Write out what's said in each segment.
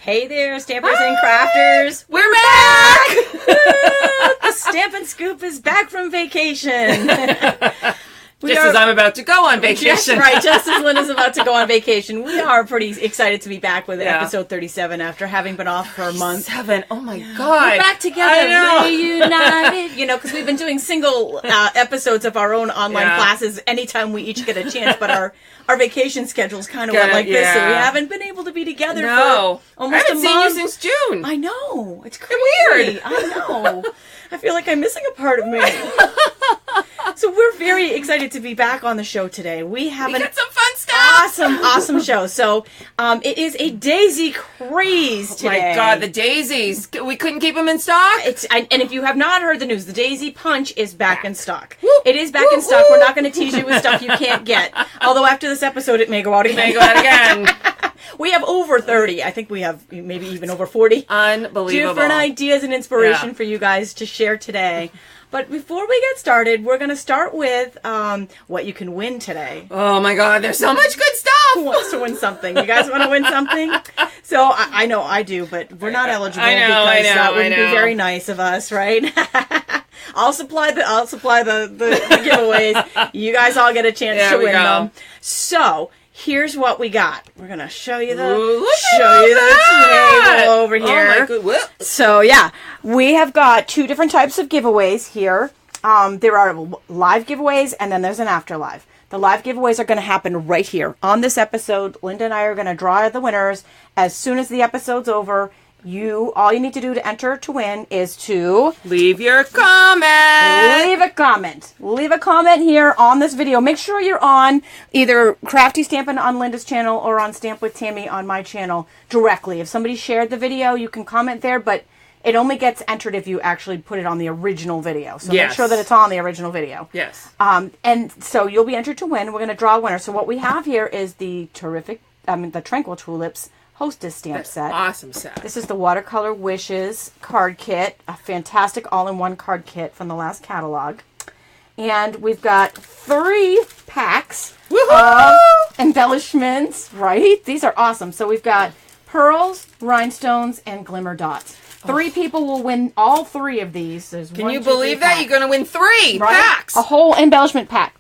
Hey there, Stampers and Crafters. We're back! The Stampin' Scoop is back from vacation. As I'm about to go on vacation. Just as Linda's about to go on vacation. We are pretty excited to be back with episode 37 after having been off for a month. Oh my God. We're back together, reunited. Because we've been doing single episodes of our own online classes anytime we each get a chance, but our vacation schedules kind of went like this, so we haven't been able to be together for almost a month. I haven't seen you since June. I know. It's crazy. Weird. I know. I feel like I'm missing a part of me. So we're very excited to be back on the show today. We got some fun stuff. Awesome show. So it is a daisy craze today. Oh my God, the daisies. We couldn't keep them in stock? And if you have not heard the news, the daisy punch is back in stock. It is back in stock. We're not going to tease you with stuff you can't get. Although after this episode, it may go out again. We have over 30. I think we have maybe even over 40. Unbelievable. Different ideas and inspiration for you guys to share today. But before we get started, we're going to start with what you can win today. Oh my God, there's so much good stuff! Who wants to win something? You guys want to win something? So I know I do, but we're not eligible because that wouldn't be very nice of us, right? I'll supply the giveaways. You guys all get a chance to win them. So here's what we got. We're gonna show you the table over here. Oh my God. So we have got two different types of giveaways here. There are live giveaways, and then there's an afterlive. The live giveaways are going to happen right here on this episode. Linda and I are going to draw the winners as soon as the episode's over. All you need to do to enter to win is to leave your comment. Leave a comment here on this video. Make sure you're on either Crafty Stampin' on Linda's channel or on Stamp with Tammy on my channel directly. If somebody shared the video, you can comment there, but it only gets entered if you actually put it on the original video. So make sure that it's on the original video. Yes. And so you'll be entered to win. We're going to draw a winner. So what we have here is the the Tranquil Tulips Hostess stamp set. Awesome set. This is the Watercolor Wishes card kit, a fantastic all-in-one card kit from the last catalog. And we've got 3 packs of embellishments, right? These are awesome. So we've got pearls, rhinestones, and glimmer dots. 3 people will win all 3 of these. Can you believe that? You're going to win 3 packs. A whole embellishment pack.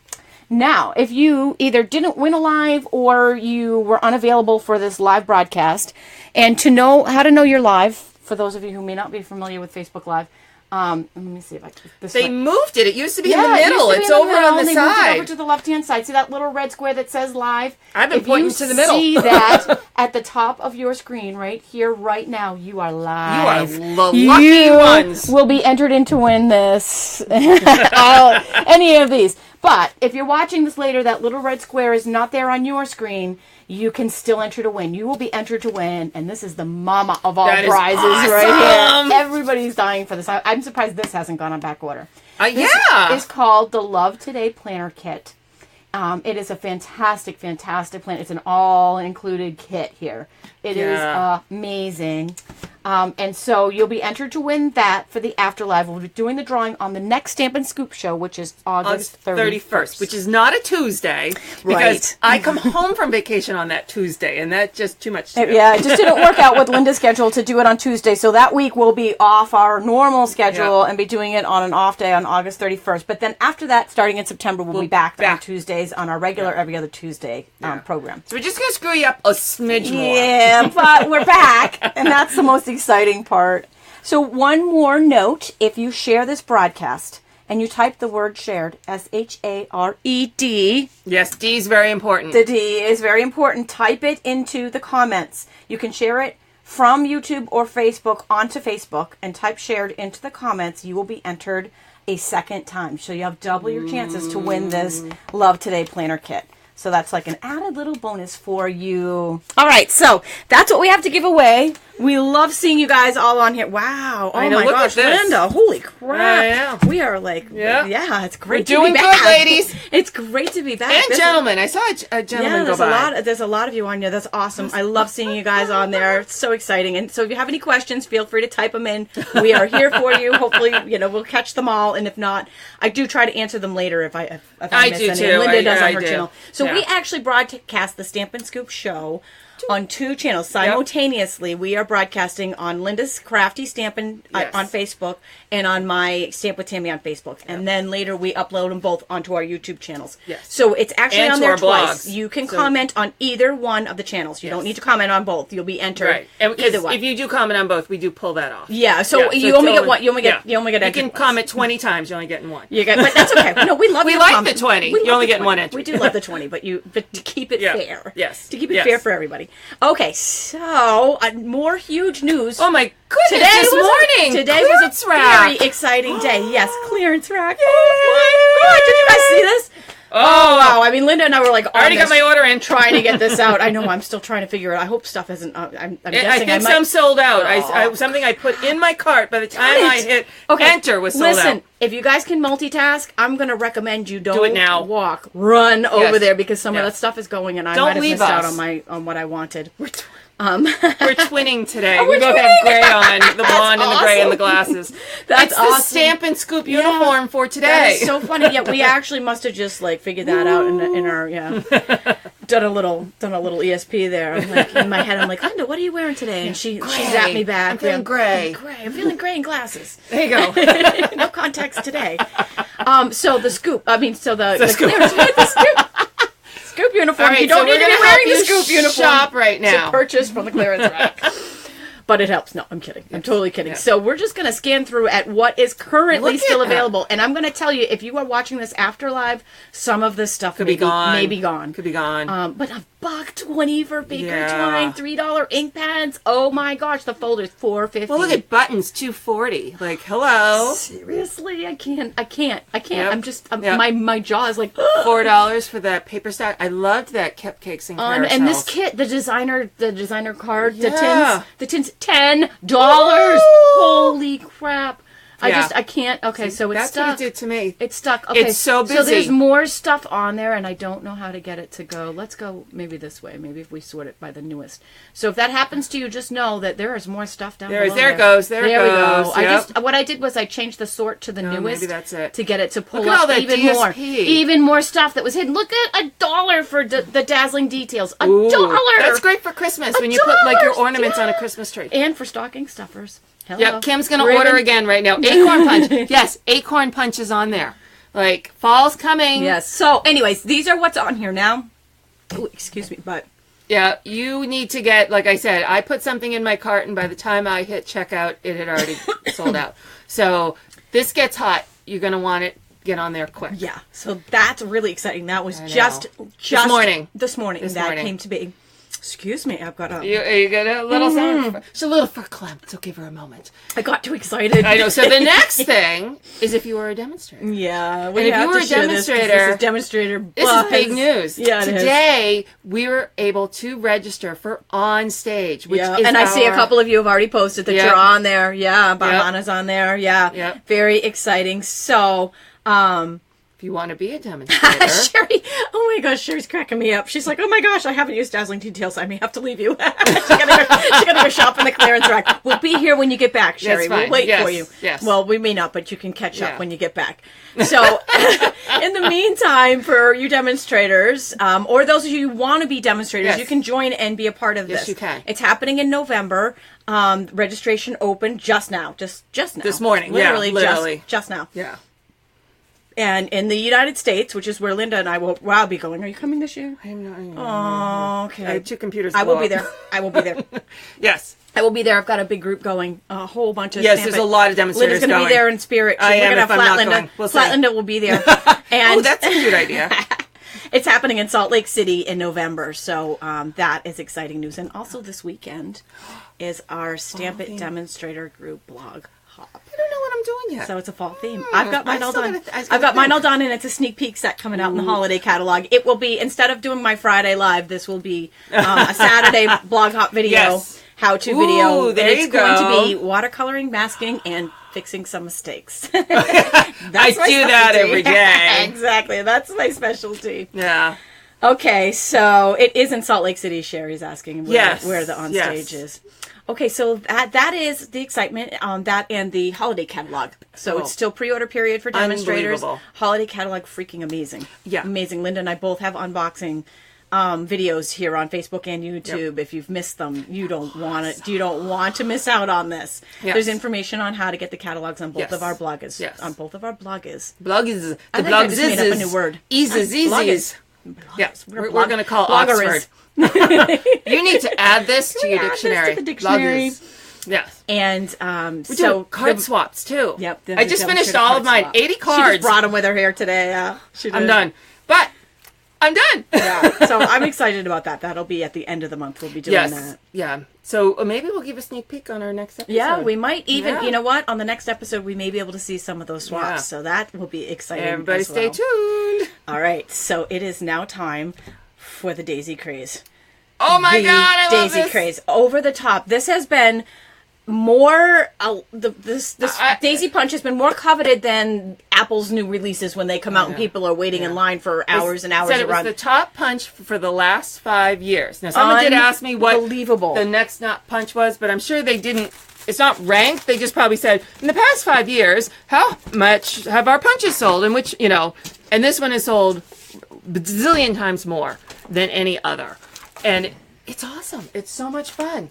Now, if you either didn't win a live or you were unavailable for this live broadcast, and to know how to know you're live, for those of you who may not be familiar with Facebook Live, let me see if I can. They moved it. It used to be in the middle. It's over on the side. They moved it over to the left-hand side. See that little red square that says live? I've been pointing to the middle. If you see that at the top of your screen right here, right now, you are live. You are the lucky ones. You will be entered in to win this. Any of these. But if you're watching this later, that little red square is not there on your screen. You can still enter to win. You will be entered to win, and this is the mama of all prizes right here. Everybody's dying for this. I'm surprised this hasn't gone on back order. This is called the Love Today Planner Kit. It is a fantastic plan. It's an all-included kit here. It is amazing. And so you'll be entered to win that for the Afterlife. We'll be doing the drawing on the next Stampin' Scoop show, which is August 31st. Which is not a Tuesday. Because I come home from vacation on that Tuesday, and that's just too much to do. Yeah, it just didn't work out with Linda's schedule to do it on Tuesday. So that week we'll be off our normal schedule and be doing it on an off day on August 31st. But then after that, starting in September, we'll be back on Tuesdays on our regular every other Tuesday program. So we're just going to screw you up a smidge more. Yeah, but we're back, and that's the most exciting part. So one more note, if you share this broadcast and you type the word shared, SHARED. Yes, D is very important. The D is very important. Type it into the comments. You can share it from YouTube or Facebook onto Facebook and type shared into the comments. You will be entered a second time. So you have double your chances to win this Love Today Planner Kit. So that's like an added little bonus for you. All right, so that's what we have to give away. We love seeing you guys all on here. Wow. Oh my gosh, Linda. Holy crap. We are like, it's great to be back. We're doing good, ladies. It's great to be back. And gentlemen. I saw a gentleman go by. There's a lot of you on here. That's awesome. I love seeing you guys on there. It's so exciting. And so if you have any questions, feel free to type them in. We are here for you. Hopefully, we'll catch them all. And if not, I do try to answer them later if I miss any. Too. Linda does on her channel. So we actually broadcast the Stampin' Scoop show on 2 channels simultaneously. We are are broadcasting on Linda's Crafty Stampin' on Facebook and on my Stamp with Tammy on Facebook. And then later we upload them both onto our YouTube channels. Yes. So it's actually And on to there our twice. blogs. You can comment on either one of the channels. You don't need to comment on both. You'll be entered Right. And either one. if you do comment on both, we do pull that off. Yeah, so you only get one. You only get You entered can once. comment 20 times, you're only getting one. But that's okay. No, we love We your like comment. the 20. We You're love only the getting 20. one entry. We do love the 20, but to keep it fair. Yes. To keep it fair for everybody. Okay, so more huge news. Oh my goodness! Today was a very exciting day. Yes, clearance rack. Oh my God! Did you guys see this? Oh wow! I mean, Linda and I were like, I already got my order in, trying to get this out. I know. I'm still trying to figure it out. I hope stuff isn't. I'm guessing I think some sold out. Something I put in my cart by the time I hit enter was sold out. Listen, if you guys can multitask, I'm going to recommend you don't do it now. Walk, run over there because some of that stuff is going, and I Don't might have leave missed us. out on what I wanted. We're twinning today. Oh, we both have gray on, the blonde and the gray and the glasses. That's it's awesome. the Stampin' Scoop uniform for today. That is so funny. Yeah, we actually must have just like figured that out in our done a little ESP there. I'm like in my head. I'm like, Linda, what are you wearing today? And she zapped me back. I'm feeling gray. I'm feeling gray in glasses. There you go. No context today. So the scoop. I mean, so the scoop. clearance, the scoop. Scoop uniform. Right, you don't need to be wearing the scoop uniform shop right now. to purchase from the clearance rack. But it helps. No, I'm kidding. I'm totally kidding. Yeah. So we're just going to scan through at what is currently still available. And I'm going to tell you, if you are watching this after live, some of this stuff may be gone. Could be gone. But $1.20 for baker twine, $3 ink pads. Oh my gosh, the folder's $4.50. Well, look at buttons, $2.40. Like, hello. Seriously, I can't. Yep. I'm just my jaw is like $4 for that paper stack. I loved that cupcakes and carousels. And this kit, the designer card, the tins, $10. Woo! Holy crap. I can't. Okay, so it's that's stuck. That's what it did to me. It's stuck. Okay, it's so busy. So there's more stuff on there, and I don't know how to get it to go. Let's go maybe this way. Maybe if we sort it by the newest. So if that happens to you, just know that there is more stuff down below. There it goes. There it goes. We go. What I did was I changed the sort to the newest. Maybe that's it. To get it to pull Look at up all that even DSP. more. Even more stuff that was hidden. Look at $1 for the dazzling details. Ooh, $1. That's great for Christmas when you put like your ornaments on a Christmas tree. And for stocking stuffers. Hello. Yep, Kim's going to order again right now. Acorn Punch. Yes, Acorn Punch is on there. Like, fall's coming. Yes. So, anyways, these are what's on here now. Ooh, excuse me, but... Yeah, you need to get, like I said, I put something in my cart, and by the time I hit checkout, it had already sold out. So, this gets hot. You're going to want it. Get on there quick. Yeah, so that's really exciting. That was just this morning. This morning came to be. Excuse me, I've got a... You got a little something? It's a little fur clamp, so give her a moment. I got too excited. I know. So the next thing is if you were a demonstrator. Yeah. And if you were a demonstrator... This is demonstrator buzz. This is big news. Yeah, Today, we were able to register for On Stage, which is and I see a couple of you have already posted that you're on there. Yeah, Bahana's on there. Yeah. Yep. Very exciting. So... if you want to be a demonstrator. Sherry, oh my gosh, Sherry's cracking me up. She's like, oh my gosh, I haven't used Dazzling Details. I may have to leave you. She gotta go shop in the clearance rack. We'll be here when you get back, Sherry. We'll wait for you. Yes. Well, we may not, but you can catch up when you get back. So, in the meantime, for you demonstrators, or those of you who want to be demonstrators, you can join and be a part of this. Yes, you can. It's happening in November. Registration opened just now. Just now. This morning. Literally. Just now. Yeah. And in the United States, which is where Linda and I will be going. Are you coming this year? I'm not. Oh, okay. I have two computers. I will be there. I will be there. Yes. I will be there. I've got a big group going. A whole bunch of there's a lot of demonstrators Linda's going to be there in spirit. I am if I'm not Linda. going. We'll Flat Linda will be there. And that's a cute idea. It's happening in Salt Lake City in November, so that is exciting news. And also this weekend is our Stampin' Demonstrator group blog hop. I don't know what I'm doing yet. So it's a fall theme. I've got mine all done. I've got mine all done, and it's a sneak peek set coming out in the holiday catalog. It will be, instead of doing my Friday live, this will be a Saturday blog hop video, how-to video. There and it's you go. going to be watercoloring, masking, and fixing some mistakes. I do that every day. Exactly. That's my specialty. Yeah. Okay, so it is in Salt Lake City, Sherry's asking where the onstage is. Okay, so that is the excitement on that and the holiday catalog. So it's still pre-order period for demonstrators. Holiday catalog, freaking amazing. Yeah. Amazing. Linda and I both have unboxing videos here on Facebook and YouTube. If you've missed them, you don't want to miss out on this. Yes. There's information on how to get the catalogs on both Yes. of our bloggers. Yes. On both of our bloggers. Bloggers. I think I just made up a new word. Eases. Yes, we're going to call bloggers. Oxford. You need to add this to your add this to dictionary. the dictionary? Bloggers. Yes. And We're doing card swaps too. Yep. I just finished all of mine. 80 She cards. just brought them with her here today. I'm done. But I'm done. Yeah. So I'm excited about that. That'll be at the end of the month. We'll be doing that. Yeah. So maybe we'll give a sneak peek on our next episode. Yeah, we might even, Yeah. you know what? On the next episode, we may be able to see some of those swaps. Yeah. So that will be exciting. Everybody as stay well. tuned. All right. So it is now time for the Daisy Craze. Oh my The God, I love Daisy this. Craze. Over the top. This has been more this Daisy Punch has been more coveted than Apple's new releases when they come out and people are waiting in line for hours and hours Said it was around. the top punch for the last 5 years. Now, someone did ask me what Unbelievable. the next not punch was, but I'm sure they didn't. It's not ranked. They just probably said, in the past 5 years, how much have our punches sold? And which, and this one is sold bazillion times more than any other. And it's awesome. It's so much fun.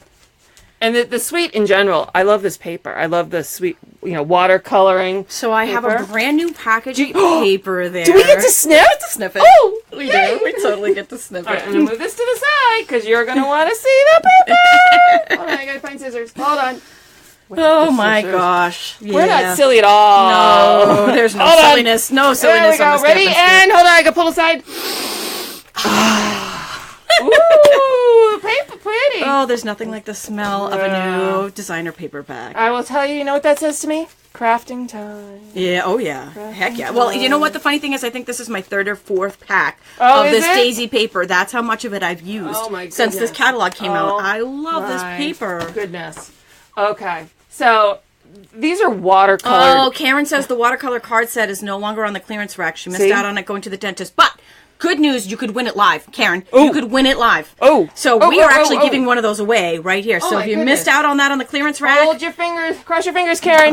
And the suite in general, I love this paper. I love the suite, watercoloring. So I have a paper. brand new package of paper there. Do we get to sniff? to sniff it? Oh, We yay. do. We totally get to sniff All it. right, I'm going to move this to the side because you're going to want to see the paper. Hold on, I got to find scissors. Hold on. Oh my Scissors. gosh. We're Yeah. not silly at all. No, there's no Hold on. silliness. No There silliness we go. on this Ready? demonstration. And hold on, I got to pull aside. Ooh, paper pretty. Oh, there's nothing like the smell of a new designer paperback. I will tell you, you know what that says to me? Crafting time. Yeah, oh yeah. Heck yeah. Well, you know what the funny thing is? I think this is my third or fourth pack Oh, of is this it? Daisy paper. That's how much of it I've used Oh, my since this goodness. catalog came Oh, out. I love this my paper. Goodness. Okay, so these are watercolored. Oh, Karen says the watercolor card set is no longer on the clearance rack. She missed See? out on it going to the dentist. But good news, you could win it live, Karen. You could win it live. Oh. So Oh, we oh, are actually oh, oh. giving one of those away right here. So my if you goodness. missed out on that on the clearance rack, Hold your fingers. Cross your fingers, Karen.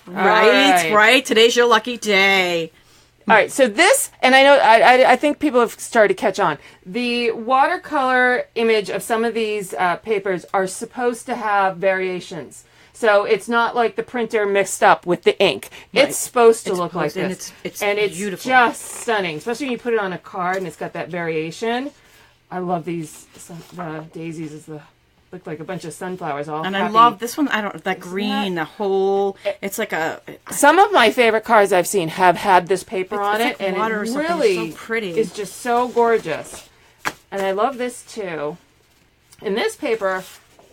right. Today's your lucky day. All right, so this, and I know, I think people have started to catch on. The watercolor image of some of these papers are supposed to have variations. So it's not like the printer mixed up with the ink. Right. It's supposed to It's look like supposed- this. and it's it's beautiful. just stunning, especially when you put it on a card and it's got that variation. I love these. The daisies look like a bunch of sunflowers all And happy. I love this one. That green, the whole. It's like a. Some of my favorite cards I've seen have had this paper on it's it, like and water or it something. It's really so pretty. is just so gorgeous. And I love this too. And this paper,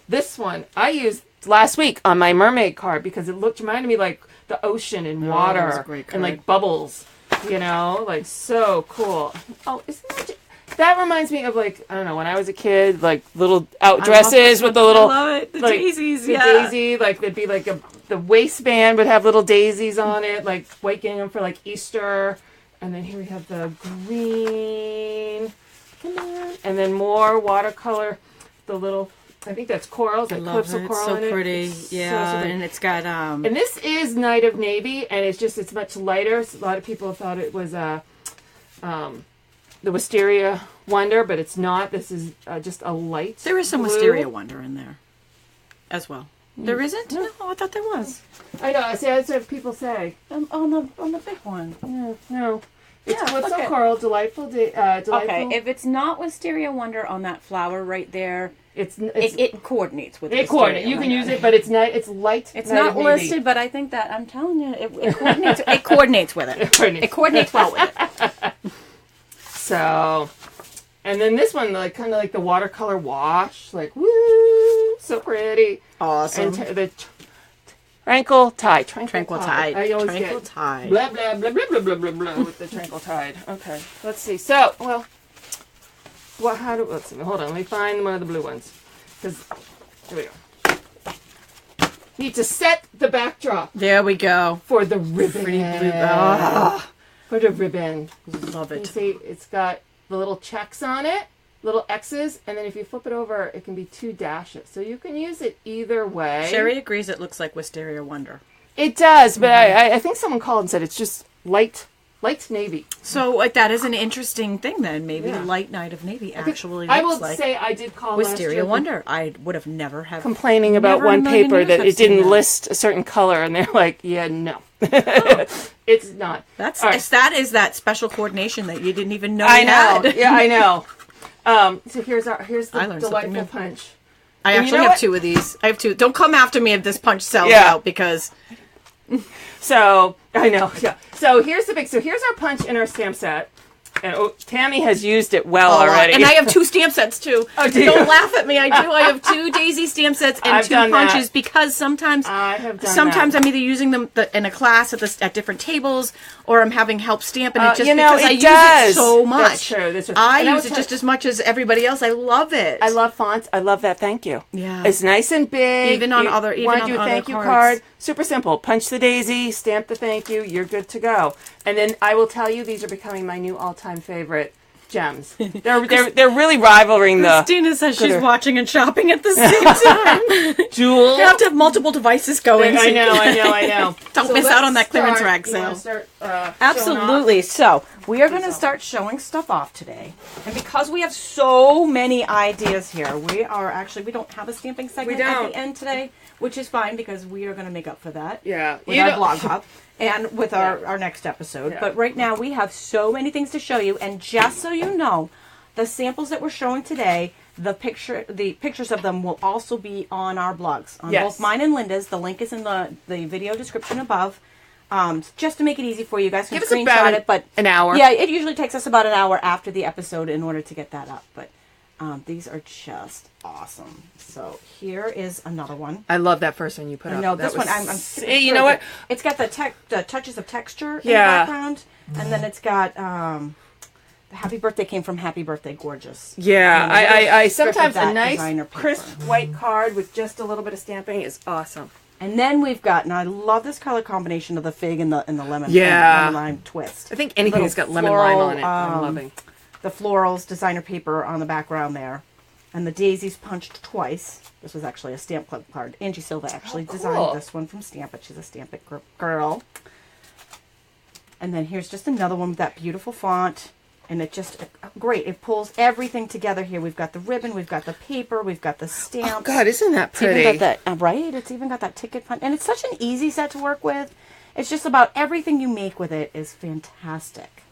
this one, I used last week on my mermaid card because it reminded me like the ocean and that was water a great and card. like bubbles, like so cool. Oh, isn't that reminds me of like, I don't know, when I was a kid, like little out dresses with the little, I love it. The like, daisies, the yeah. daisy, like there'd be like the waistband would have little daisies on it, like waking them for like Easter. And then here we have the green, come on, and then more watercolor, the little, I think that's corals, like clips of coral so in it. pretty. It's Yeah, so pretty. and it's got And this is Night of Navy, and it's much lighter. So a lot of people thought it was the Wisteria Wonder, but it's not. This is just a light. there is some blue. Wisteria Wonder in there, as well. There isn't? No, I thought there was. I know. See, that's what people say. On the big one. No. It's Yeah, what's look so at- coral, delightful. Delightful. Okay, if it's not Wisteria Wonder on that flower right there, it's it coordinates with it Wisteria coordinate. You can Wonder. use it, but it's not. It's light. It's Night not of Navy. listed, but I think that I'm telling you, it coordinates. It coordinates with it. It coordinates well with it. So, and then this one, like kind of like the watercolor wash, like woo, so pretty. Awesome. And the Tranquil Tide. Tranquil Tide. I always Tranquil get Tide. blah blah blah blah blah blah blah blah with the Tranquil Tide. Okay, let's see. So, well, let's see. Hold on. Let me find one of the blue ones. Because here we go. Need to set the backdrop There we go. for the ribbon. Pretty blue. Ah, For the ribbon. love You it. see, it's got the little checks on it, little X's, and then if you flip it over, it can be 2 dashes. So you can use it either way. Sherry agrees it looks like Wisteria Wonder. It does, but I think someone called and said it's just light light navy. So like that is an interesting thing then. Maybe Yeah. light night of navy actually I looks will like say I did call Wisteria last year Wonder. I would have never have complaining about never in a one million paper years that I've it seen didn't that. list a certain color, and they're like, yeah, no. It's not. That's All right. that is that special coordination that you didn't even know. I you know. had. Yeah, I know. So here's I the learned something delightful new. punch. I And you actually know have what? 2 of these. I have 2. Don't come after me if this punch sells Yeah. out because So I know. Yeah. So here's our punch in our stamp set. And Tammy has used it well already. And I have 2 stamp sets too. Oh, do you? Don't laugh at me. I do. I have 2 Daisy stamp sets and I've 2 done that. punches because sometimes I have done sometimes that. I'm either using them in a class at different tables or I'm having help stamp and it just you know, because I it use does. it so much. That's true. That's true. I And I use will it just as much as everybody else. I love it. I love fonts. I love that thank you. Yeah. It's nice and big. Even on You other- even want to on do a other thank you cards. card. Super simple. Punch the daisy, stamp the thank you, you're good to go. And then I will tell you these are becoming my new all-time favorite gems. They're really rivaling the Christina says she's Glitter. watching and shopping at the same time. jewel. You have to have multiple devices going. so I you know. can- Don't miss out on that clearance rack You wanna sale. start, Absolutely. So we are going to off. start showing stuff off today, and because we have so many ideas here, we don't have a stamping segment at don't. the end today, which is fine because we are going to make up for that. Yeah. With You our know- blog hop and with Yeah. our next episode. Yeah. But right now we have so many things to show you, and just so you know, the samples that we're showing today, the pictures of them will also be on our blogs, on Yes. both mine and Linda's. The link is in the video description above. Just to make it easy for you, you guys can Give us screenshot about it. But an hour. yeah, it usually takes us about an hour after the episode in order to get that up. But these are just awesome. So here is another one. I love that first one you put up. No, That this one was- I'm Hey, you know what? It's got the touches of texture in Yeah. the background, and then it's got the Happy Birthday came from Happy Birthday Gorgeous. Yeah, And a little I strip of sometimes a that nice designer paper. crisp white card with just a little bit of stamping is awesome. And then we've got, and I love this color combination of the fig and the lemon, Yeah. lemon lime twist. I think anything Little that's got lemon floral, lime on it, I'm loving. The florals, designer paper on the background there. And the daisies punched twice. This was actually a Stamp Club card. Angie Silva actually cool. designed this one from Stamp It. She's a Stamp It girl. And then here's just another one with that beautiful font. And it just, great. It pulls everything together here. We've got the ribbon, we've got the paper, we've got the stamps. Oh God, isn't that It's even pretty? got that, right? It's even got that ticket punch. And it's such an easy set to work with. It's just about everything you make with it is fantastic.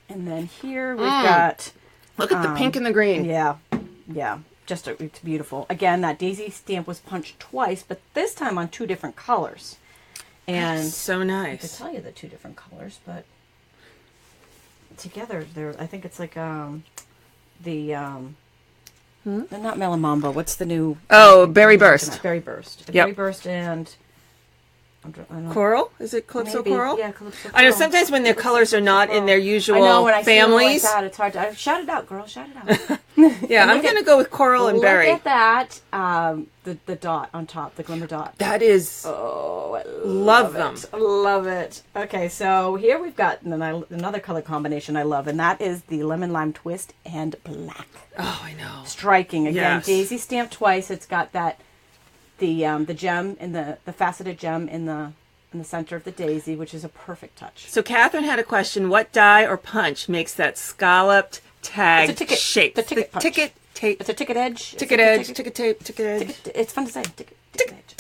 And then here we've got... Look at the pink and the green. Yeah, yeah. It's beautiful. Again, that daisy stamp was punched twice, but this time on 2 different colors. And So I could nice. tell you the 2 different colors, but together I think it's like they're not Melon Mambo. What's the new? Oh, Berry Burst. Berry Burst. Yep. Berry Burst and I don't, Coral? Is it Calypso maybe. Coral? Yeah, Calypso I know Coral. sometimes when their colors are not in their usual I know when I see them like families. that, it's hard to shout it out, girl. Shout it out. Yeah, I'm look going to go with Coral and Look Berry. at that. The dot on top, the glimmer dot. That is... Oh, I Love them. it. Love it. Okay, so here we've got another color combination I love, and that is the lemon lime twist and black. Oh, I know. Striking again. Yes. Daisy stamped twice. It's got that the gem in the faceted gem in the center of the daisy, which is a perfect touch. So Catherine had a question. What die or punch makes that scalloped tag It's a ticket. shape? The ticket punch. Ticket tape. It's a ticket edge. Ticket edge. Ticket tape. Ticket edge. It's fun to say. Ticket edge.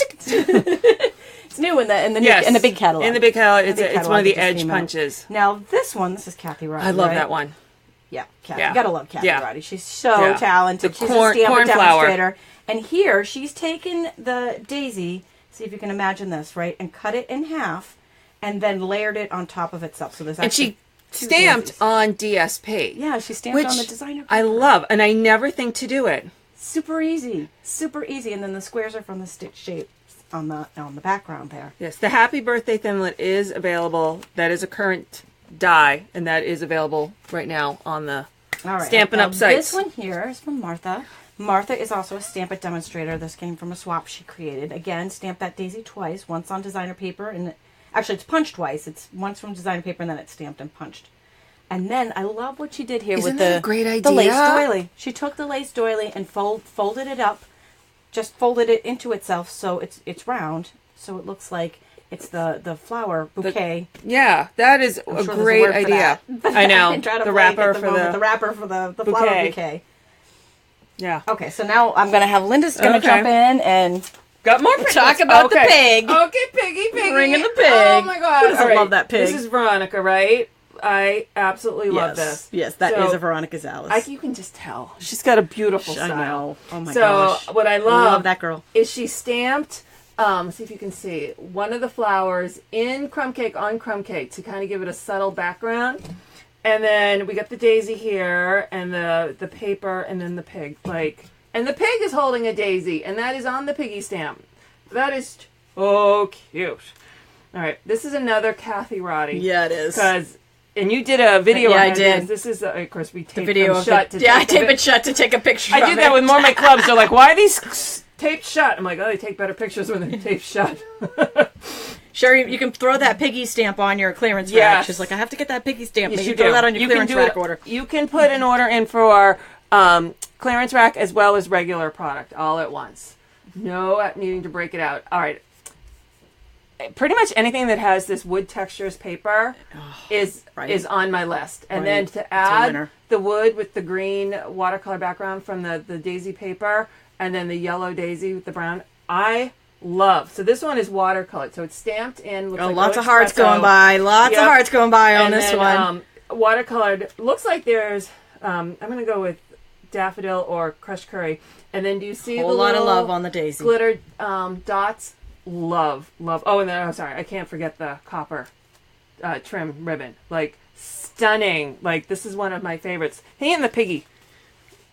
It's new in the Yes. in the big catalog. In the big catalog. In the big It's one catalog of the that just edge came out. punches. Now this is Kathy Roddy. I love right? that one. Yeah, Kathy. Yeah. You gotta love Kathy Yeah. Roddy. She's so Yeah. talented. The She's corn- a Stampin' cornflower. demonstrator. And here she's taken the daisy. See if you can imagine this, right? And cut it in half, and then layered it on top of itself. So there's And actually she 2 stamped daisies. on DSP. Yeah, she stamped Which on the designer. I love, and I never think to do it. Super easy, super easy. And then the squares are from the stitch shapes on the background there. Yes, the Happy Birthday Thinlet is available. That is a current die, and that is available right now on the All right, Stampin' now Up sites. This one here is from Martha. Martha is also a Stampin' demonstrator. This came from a swap she created. Again, stamped that daisy twice, once on designer paper, and actually it's punched twice. It's once from designer paper, and then it's stamped and punched. And then I love what she did here Isn't with that the a great the lace idea? doily. She took the lace doily and folded it up, just folded it into itself so it's round, so it looks like It's the flower bouquet. Yeah, that is a sure great there's a word for idea. that. I know. I'm trying to The blank wrapper at the for moment. the the wrapper for the flower bouquet. Yeah. Okay, so now I'm gonna have Linda's gonna Okay. jump in and Got more talk about the pig. Okay, piggy. Bringing the pig. Oh my god. Who doesn't All right. love that pig? This is Veronica, right? I absolutely love this. Yes, that is So, a Veronica's Alice. you can just tell. She's got a beautiful style. I know. Oh my so gosh. what I I love love that girl. is she stamped, see if you can see, one of the flowers in crumb cake on crumb cake to kind of give it a subtle background. And then we got the daisy here and the paper and then the pig. And the pig is holding a daisy and that is on the piggy stamp. That is so cute. All right, this is another Kathy Roddy. Yeah, it is. And you did a video Yeah, on I did. this. This is, of course, we taped Video them of shut. it. To Yeah, I take tape it shut to take a picture I of did that it. with more of my clubs. They're like, why are these taped shut? I'm like, oh, they take better pictures when they're taped shut. Sherry, you can throw that piggy stamp on your clearance rack. Yes. She's like, I have to get that piggy stamp. Yes, Maybe you throw do. that on your You can clearance do rack it. order. You can put an order in for our clearance rack as well as regular product all at once. No needing to break it out. All right. Pretty much anything that has this wood textures paper is on my list. And then to add the wood with the green watercolor background from the daisy paper and then the yellow daisy with the brown, I love. So this one is watercolored. So it's stamped in. Looks like lots no of hearts espresso. going by. Lots Yep. of hearts going by on And this then, one. Watercolored. Looks like there's, I'm going to go with daffodil or crushed curry. And then do you see Whole the lot of little love on the daisy. glitter dots? Love. Oh, and then, oh, sorry, I can't forget the copper trim ribbon. Like, stunning. Like, this is one of my favorites. He and the piggy.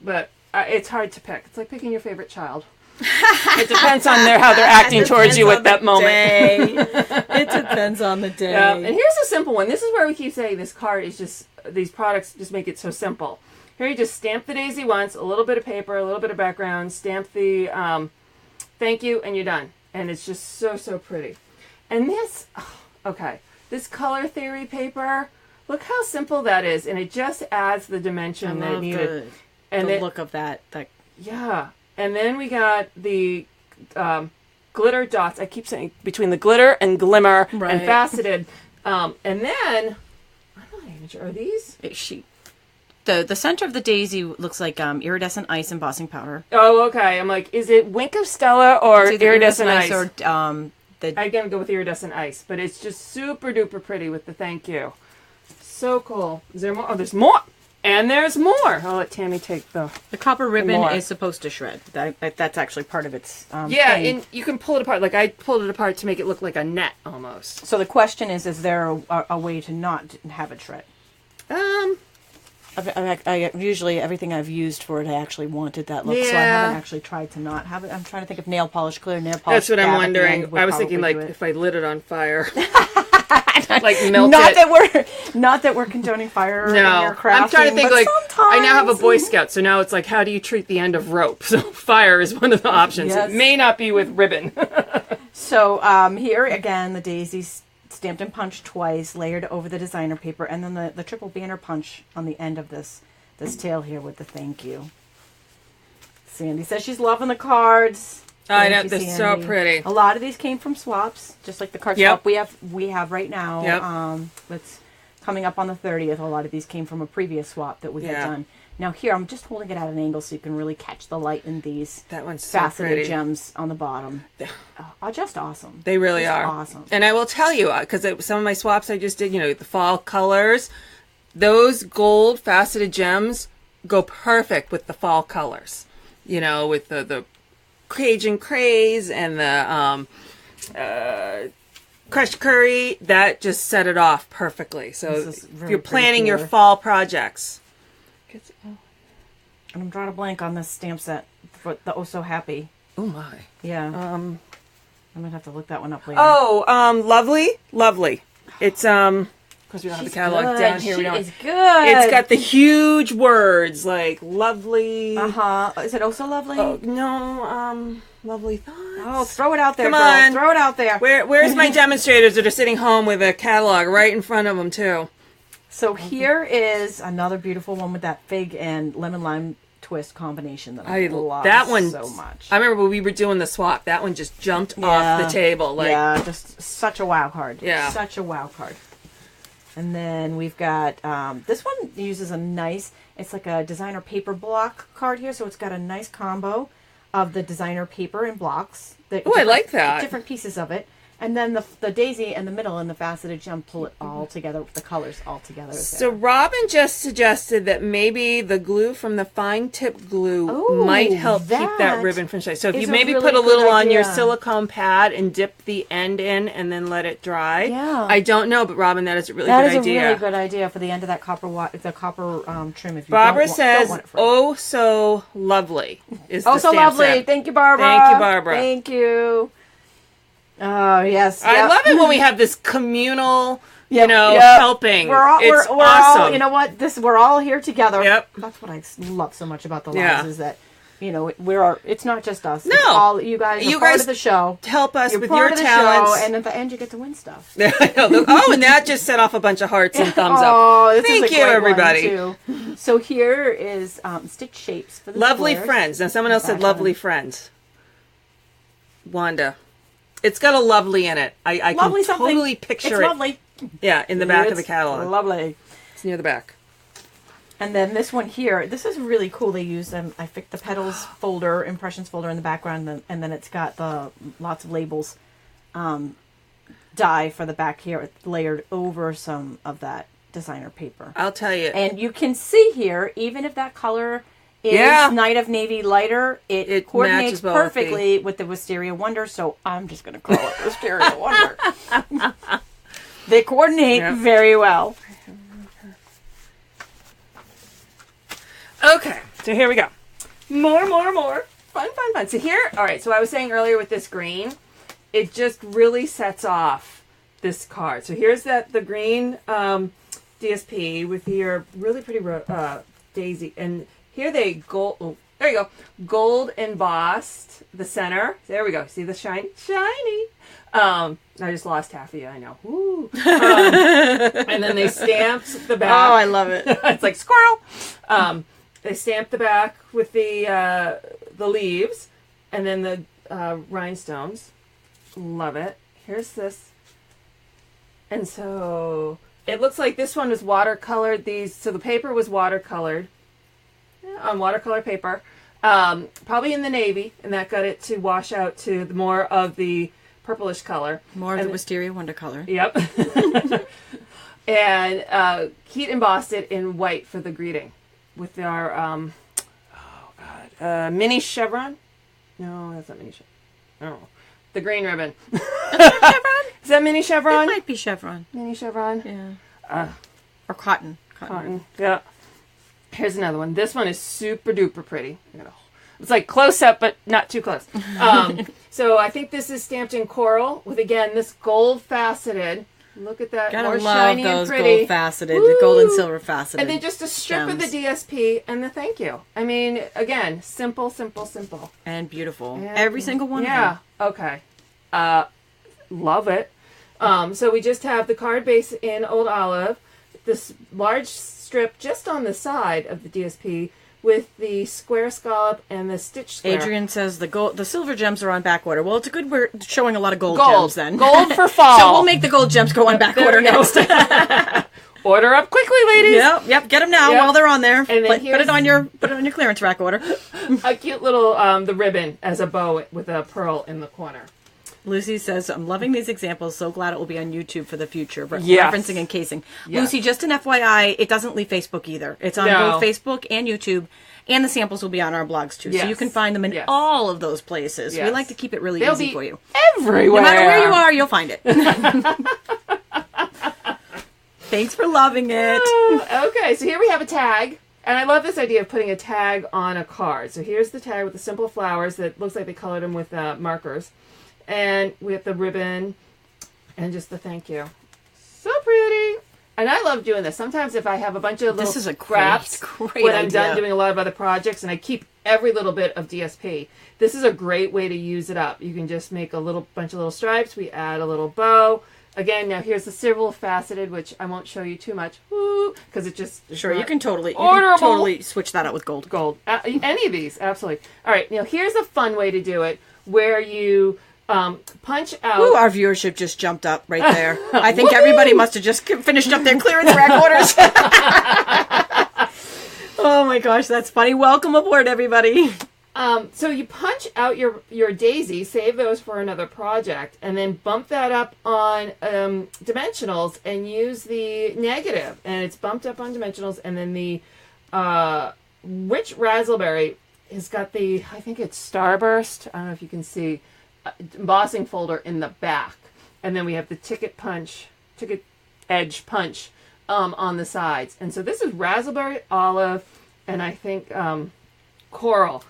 But it's hard to pick. It's like picking your favorite child. It depends on how they're acting towards you at that moment. It depends on the day. Yeah. And here's a simple one. This is where we keep saying this card is just, these products just make it so simple. Here you just stamp the daisy once, a little bit of paper, a little bit of background, stamp the thank you, and you're done. And it's just so, so pretty. And this, okay, this color theory paper, look how simple that is. And it just adds the dimension that it needed. The look of that. Yeah. And then we got the glitter dots. I keep saying between the glitter and glimmer and faceted. And then, I'm not even sure, are these? The center of the daisy looks like iridescent ice embossing powder. Oh, okay. I'm like, is it Wink of Stella or iridescent ice? Or I'm gonna go with iridescent ice, but it's just super duper pretty with the thank you. So cool. Is there more? Oh, there's more. And there's more. I'll let Tammy take the copper ribbon is supposed to shred. That's actually part of its thing. and you can pull it apart. Like I pulled it apart to make it look like a net almost. So the question is there a way to not have it shred? I usually everything I've used for it, I actually wanted that look, so I haven't actually tried to not have it. I'm trying to think of nail polish, clear nail polish. That's what I'm wondering. I was thinking like if I lit it on fire, like melt Not that we're condoning fire. No, in your crafting, I'm trying to think like I now have a Boy sometimes- Scout, so now it's like how do you treat the end of rope? So fire is one of the options. Yes. It may not be with ribbon. So here again, the daisies stamped and punched twice, layered over the designer paper, and then the triple banner punch on the end of this tail here with the thank you. Sandy says she's loving the cards. I know, Thank you, they're so Sandy. pretty. A lot of these came from swaps, just like the card swap we have right now. Yep. That's coming up on the 30th. A lot of these came from a previous swap that we had done. Now here, I'm just holding it at an angle so you can really catch the light in these That one's so faceted pretty. gems on the bottom. Just awesome. They really Just are awesome. And I will tell you, because some of my swaps I just did, the fall colors, those gold faceted gems go perfect with the fall colors. With the Cajun Craze and the crushed curry, that just set it off perfectly. So if you're planning your fall projects. And I'm drawing a blank on this stamp set for the Oh So Happy. Oh my. Yeah. I'm gonna have to look that one up later. Oh, lovely. It's of course we don't have the catalog down here. She is good. It's got the huge words like lovely. Is it Oh So Lovely? Oh, no, lovely thoughts. Oh, throw it out there, Come girl. on. Throw it out there. Where's my demonstrators that are sitting home with a catalog right in front of them too? So here is another beautiful one with that fig and lemon lime twist combination that I love that one so much. I remember when we were doing the swap. That one just jumped off the table. Like, yeah, just such a wow card. Yeah. Such a wow card. And then we've got, this one uses a nice, it's like a designer paper block card here. So it's got a nice combo of the designer paper and blocks. Oh, I like that. Different pieces of it. And then the daisy and the middle and the faceted gem pull it all together, the colors all together. So Robin just suggested that maybe the glue from the fine tip glue might help keep that ribbon from shiny. So if you maybe put a little on your silicone pad and dip the end in and then let it dry. Yeah. I don't know, but Robin, that is a really good idea. That is a really good idea for the end of that copper trim. If you Barbara don't says, want it for "Oh, so lovely." Is the so stamp lovely. set. Thank you, Barbara. Thank you, Barbara. Thank you. Oh, yes. I love it when we have this communal, helping. We're all, it's we're awesome. all, you know what? We're all here together. Yep. That's what I love so much about the lives is that, it's not just us. No. It's all, you guys are part of the show. Help us You're with part your of the talents. show, and at the end you get to win stuff. Oh, and that just set off a bunch of hearts and thumbs up. Oh, this Thank is a you, great everybody. one, too. So here is stitch shapes for the Lovely squares. friends. Now, someone else said lovely friends. Wanda. It's got a lovely in it. I can totally picture it. Lovely. Yeah, in the back of the catalog. Lovely. It's near the back. And then this one here, this is really cool. They use I picked the petals folder, impressions folder in the background, and then it's got the lots of labels, die for the back here, layered over some of that designer paper. I'll tell you. And you can see here, even if that color is Night of Navy lighter, it coordinates perfectly with the Wisteria Wonder, so I'm just going to call it Wisteria Wonder. They coordinate very well. Okay, so here we go. More. Fun. So here, all right, so I was saying earlier with this green, it just really sets off this card. So here's the green DSP with your really pretty daisy. And here they there you go. Gold embossed the center. There we go. See the shiny? I just lost half of you, I know. Woo. And then they stamped the back. Oh, I love it. It's like squirrel. They stamped the back with the leaves and then the rhinestones. Love it. Here's this. And so it looks like this one was watercolored. So the paper was watercolored on watercolor paper, probably in the navy, and that got it to wash out to more of the purplish color. More of the Wisteria Wonder color. Yep. And Keat embossed it in white for the greeting with our, mini chevron. No, that's not mini chevron. Oh, the green ribbon. Chevron? Is that mini chevron? It might be chevron. Mini chevron? Yeah. Or cotton. Cotton. Yeah. Here's another one. This one is super duper pretty. It's like close up, but not too close. So I think this is stamped in coral with, again, this gold faceted. Look at that. Gotta more love shiny those and pretty. gold faceted, the gold and silver faceted. And then just a strip of the DSP and the thank you. I mean, again, simple. And beautiful. And every single one of them. Okay. Love it. So we just have the card base in Old Olive, this large strip just on the side of the DSP with the square scallop and the stitch square. Adrian says the silver gems are on back order. Well, it's good we're showing a lot of gold gems then. Gold for fall. So we'll make the gold gems go on back order next. Order up quickly, ladies. Yep. Get them now while they're on there. And then put it on your clearance rack order. A cute little the ribbon as a bow with a pearl in the corner. Lucy says, I'm loving these examples. So glad it will be on YouTube for the future. Yes. Referencing and casing. Yes. Lucy, just an FYI, it doesn't leave Facebook either. It's on both Facebook and YouTube. And the samples will be on our blogs too. So you can find them in all of those places. We like to keep it really easy for you. Everywhere. No matter where you are, you'll find it. Thanks for loving it. Okay, so here we have a tag. And I love this idea of putting a tag on a card. So here's the tag with the simple flowers that looks like they colored them with markers. And we have the ribbon and just the thank you. So pretty. And I love doing this. Sometimes if I have a bunch of little scraps when I'm done doing a lot of other projects and I keep every little bit of DSP, this is a great way to use it up. You can just make a bunch of little stripes. We add a little bow. Again, now here's the silver faceted, which I won't show you too much, because it just Sure, you can totally switch that out with gold. Gold. Any of these, absolutely. All right, now here's a fun way to do it, where you punch out. Ooh, our viewership just jumped up right there. I think everybody must have just finished up their clearance rack orders. Oh my gosh, that's funny. Welcome aboard, everybody. So you punch out your daisy, save those for another project, and then bump that up on dimensionals and use the negative. And it's bumped up on dimensionals, and then the Witch Razzleberry has got the, I think it's Starburst, I don't know if you can see, embossing folder in the back. And then we have the ticket edge punch on the sides. And so this is Razzleberry, Olive, and I think Coral.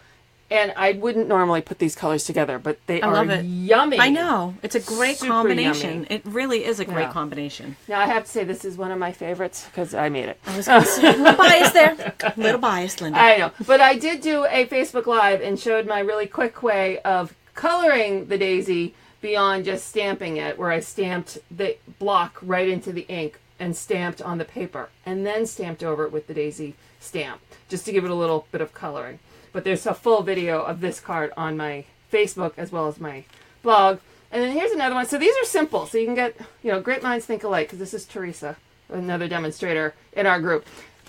And I wouldn't normally put these colors together, but they are yummy. I know. It's a great combination. Yummy. It really is a great combination. Now, I have to say, this is one of my favorites because I made it. I was going to say, a little bias there. A little biased, Linda. I know. But I did do a Facebook Live and showed my really quick way of coloring the daisy beyond just stamping it, where I stamped the block right into the ink and stamped on the paper, and then stamped over it with the daisy stamp, just to give it a little bit of coloring. But there's a full video of this card on my Facebook as well as my blog. And then here's another one. So these are simple. So you can get, great minds think alike, because this is Teresa, another demonstrator in our group.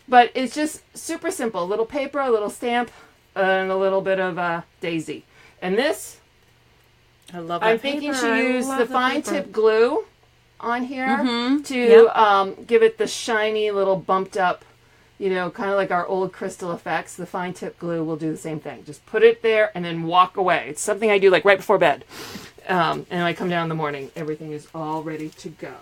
But it's just super simple. A little paper, a little stamp, and a little bit of daisy. And this, I love I'm thinking to use the fine tip glue on here to give it the shiny little bumped up, kind of like our old crystal effects. The fine tip glue will do the same thing. Just put it there and then walk away. It's something I do like right before bed. And when I come down in the morning, everything is all ready to go.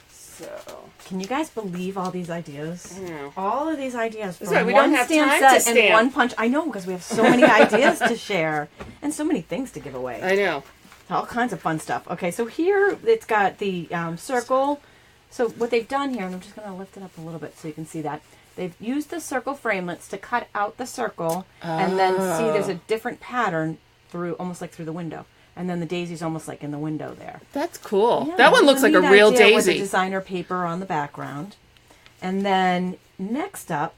So, can you guys believe all these ideas? I know. All of these ideas from right, we one don't have stamp time set to stamp. and one punch. I know, because we have so many ideas to share and so many things to give away. I know. All kinds of fun stuff. Okay, so here it's got the circle. So what they've done here, and I'm just going to lift it up a little bit so you can see that. They've used the circle framelits to cut out the circle, and then see there's a different pattern through, almost like through the window. And then the daisy's almost like in the window there. That's cool. Yeah, that one looks like a real daisy. With the designer paper on the background. And then next up,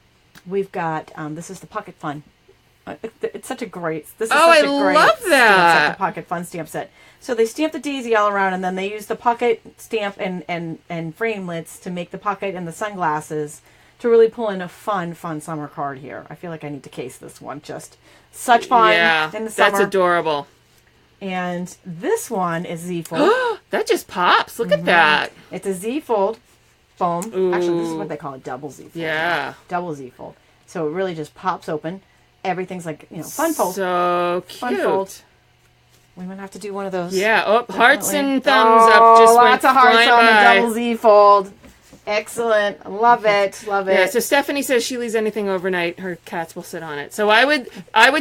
we've got, this is the Pocket Fun. It's such a great, this is such a great love that. Stamp set, the Pocket Fun stamp set. So they stamp the daisy all around, and then they use the pocket stamp and framelits to make the pocket and the sunglasses to really pull in a fun summer card here. I feel like I need to case this one. Just such fun in the summer. That's adorable. And this one is Z-fold. That just pops. Look at that. It's a Z-fold foam. Ooh. Actually, this is what they call a double Z-fold. Yeah. Double Z-fold. So it really just pops open. Everything's like, fun fold. So cute. Fun fold. We might have to do one of those. Yeah. Oh, Definitely. Hearts and thumbs up. Just lots went of hearts flying on by. the double Z-fold. Excellent. Love it. Love it. Yeah, so Stephanie says she leaves anything overnight, her cats will sit on it. So I would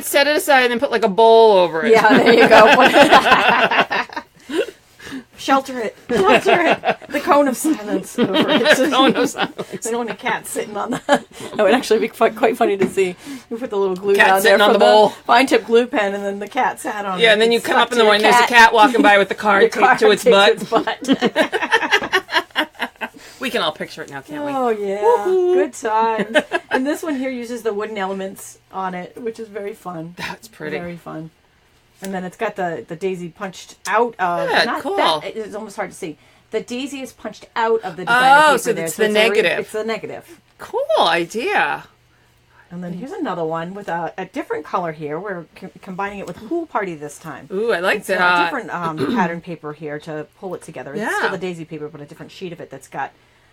set it aside and then put like a bowl over it. Yeah, there you go. Shelter it. Shelter it. The cone of silence over it. The cone of silence. They don't want a cat sitting on that. That would actually be quite funny to see. You put the little glue Cat down there sitting on from the bowl. fine tip glue pen, and then the cat sat on it. Yeah, and then you come up in the morning, there's a cat walking by with the card taped to its butt. We can all picture it now, can't we? Oh, yeah. Woo-hoo. Good times. And this one here uses the wooden elements on it, which is very fun. That's pretty. Very fun. And then it's got the daisy punched out of... Yeah, cool. It's almost hard to see. The daisy is punched out of the designer paper so there. it's the negative. It's the negative. Cool idea. And then here's another one with a different color here. We're combining it with Pool Party this time. Ooh, I like that. A different pattern paper here to pull it together. It's still the daisy paper, but a different sheet of it that's got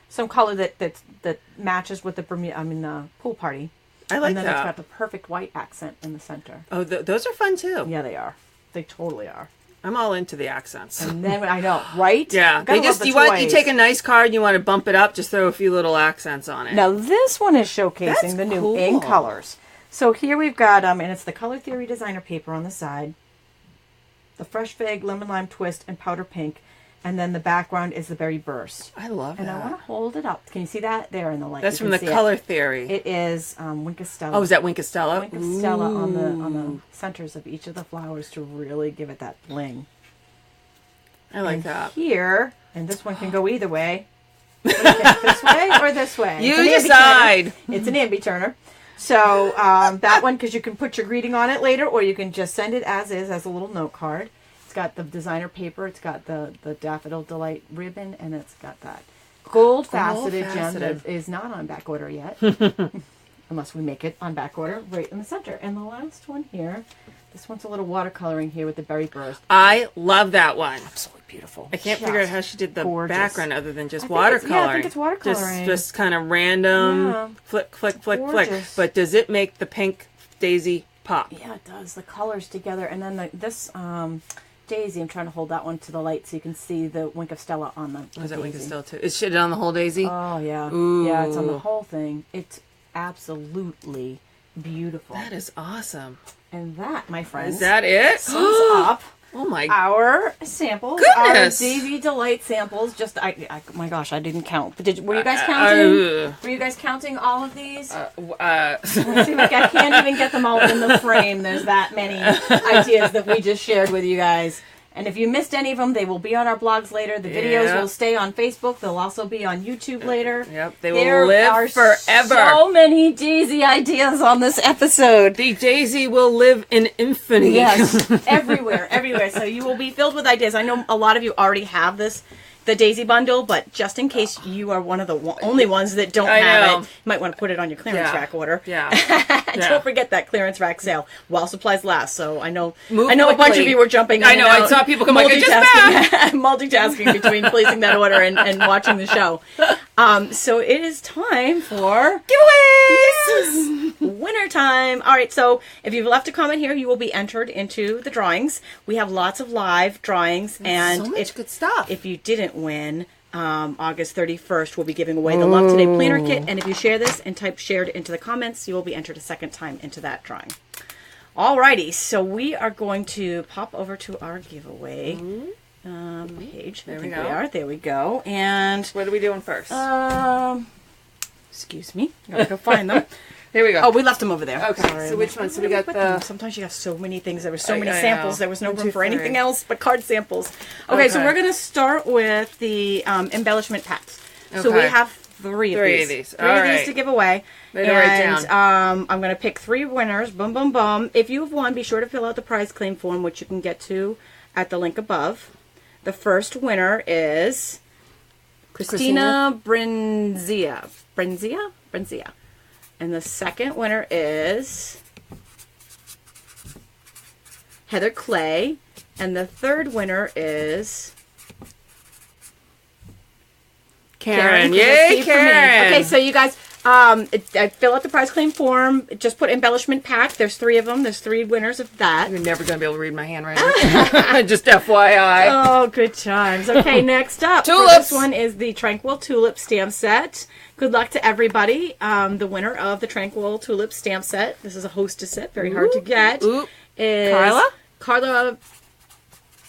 some color that matches with the Pool Party. I like that. And then it's got the perfect white accent in the center. Oh, those are fun too. Yeah, they are. They totally are. I'm all into the accents. And then I know, right? Yeah, you take a nice card, you want to bump it up, just throw a few little accents on it. Now this one is showcasing the new ink colors. So here we've got and it's the Color Theory designer paper on the side, the Fresh Fig, Lemon Lime Twist, and Powder Pink, and then the background is the Berry Burst. I love that. And I want to hold it up. Can you see that there in the light? That's from the Color Theory. It is Winkestella. Oh, is that Winkestella? Winkestella on the centers of each of the flowers to really give it that bling. I like that. Here And this one can go either way. What do you think, this way or this way? You decide. It's an ambi turner. So that one, because you can put your greeting on it later, or you can just send it as is, as a little note card. It's got the designer paper. It's got the Daffodil Delight ribbon, and it's got that gold faceted gem that is not on back order yet. Unless we make it on back order right in the center. And the last one here, this one's a little watercoloring here with the berry burst. I love that one. Absolutely beautiful. I can't figure out how she did the gorgeous. background other than just watercoloring. I think it's watercoloring. Just kind of random flick, flick, flick, flick. But does it make the pink daisy pop? Yeah, it does. The colors together. And then this daisy, I'm trying to hold that one to the light so you can see the Wink of Stella on the Is that Wink of daisy. Stella too? Is it on the whole daisy? Oh, yeah. Ooh. Yeah, it's on the whole thing. It's absolutely beautiful. That is awesome. And that, my friends, Is that it? sums up Oh my our samples. goodness. Our Daisy Delight samples. Just, oh my gosh, I didn't count. But were you guys counting? Were you guys counting all of these? Let's see, like, I can't even get them all in the frame. There's that many ideas that we just shared with you guys. And if you missed any of them, they will be on our blogs later. The videos will stay on Facebook. They'll also be on YouTube later. Yep, they will live forever. So many Daisy ideas on this episode. The daisy will live in infamy. Yes, everywhere. So you will be filled with ideas. I know a lot of you already have the Daisy bundle, but just in case you are one of the only ones that don't have it, you might want to put it on your clearance rack order. Yeah. Don't forget that clearance rack sale while supplies last. So I know Move a bunch quickly. of you were jumping in I know, and I out, saw people come like, I just multitasking between placing that order and watching the show. So it is time for giveaways. Winner time. All right, so if you've left a comment here, you will be entered into the drawings. We have lots of live drawings, and so much good stuff. If you didn't win, August 31st, we'll be giving away the Love Today Planner Kit, and if you share this and type shared into the comments, you will be entered a second time into that drawing. Alrighty, so we are going to pop over to our giveaway page. There we go. And what are we doing first? excuse me, I gotta go find them. Here we go. Oh, we left them over there. Okay, Sorry. so which one? So we got the... Sometimes you have so many things. There were so many I samples. know. There was no 1, room 2, for anything 3. else but card samples. Okay, so we're going to start with the embellishment packs. So we have three of these. Three of these to give away. They don't write down. I'm going to pick 3 winners. Boom, boom, boom. If you have won, be sure to fill out the prize claim form, which you can get to at the link above. The first winner is Christina Brenzia. Brenzia. And the second winner is Heather Clay. And the third winner is Karen. Yay, Karen. Okay, so you guys, fill out the prize claim form. Just put embellishment pack. There's 3 of them. There's 3 winners of that. You're never going to be able to read my handwriting. Just FYI. Oh, good times. Okay, next up. Tulips. This one is the Tranquil Tulip stamp set. Good luck to everybody. The winner of the Tranquil Tulip stamp set, this is a hostess set, very hard to get, is Carla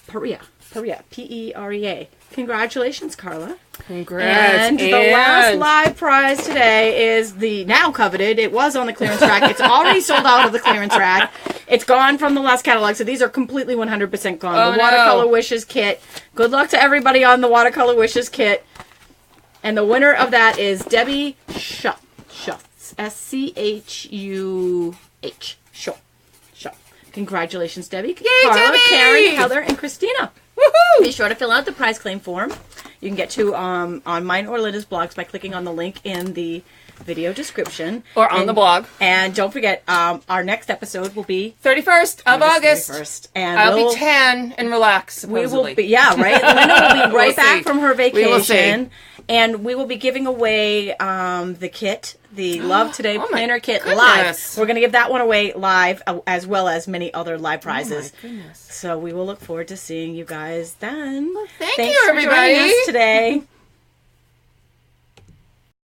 Perea. Perea. Congratulations, Carla. Congrats. And the last live prize today is the now coveted. It was on the clearance rack. It's already sold out of the clearance rack. It's gone from the last catalog, so these are completely 100% gone. The Watercolor Wishes kit. Good luck to everybody on the Watercolor Wishes kit. And the winner of that is Debbie Schuh. S-C-H-U-H. Schuh. Congratulations, Debbie. Yay, Carla, Debbie! Karen, Heather, and Christina. Woohoo! Be sure to fill out the prize claim form. You can get to on mine or Linda's blogs by clicking on the link in the video description. Or on the blog. And don't forget, our next episode will be 31st of August. 31st. And I'll be tan and relax, supposedly. We will be, right? Linda will be right back from her vacation. We will see. And we will be giving away the kit, the Love Today Planner Kit live. We're going to give that one away live, as well as many other live prizes. Oh my goodness. So we will look forward to seeing you guys then. Well, thank Thanks you, for everybody. joining us today.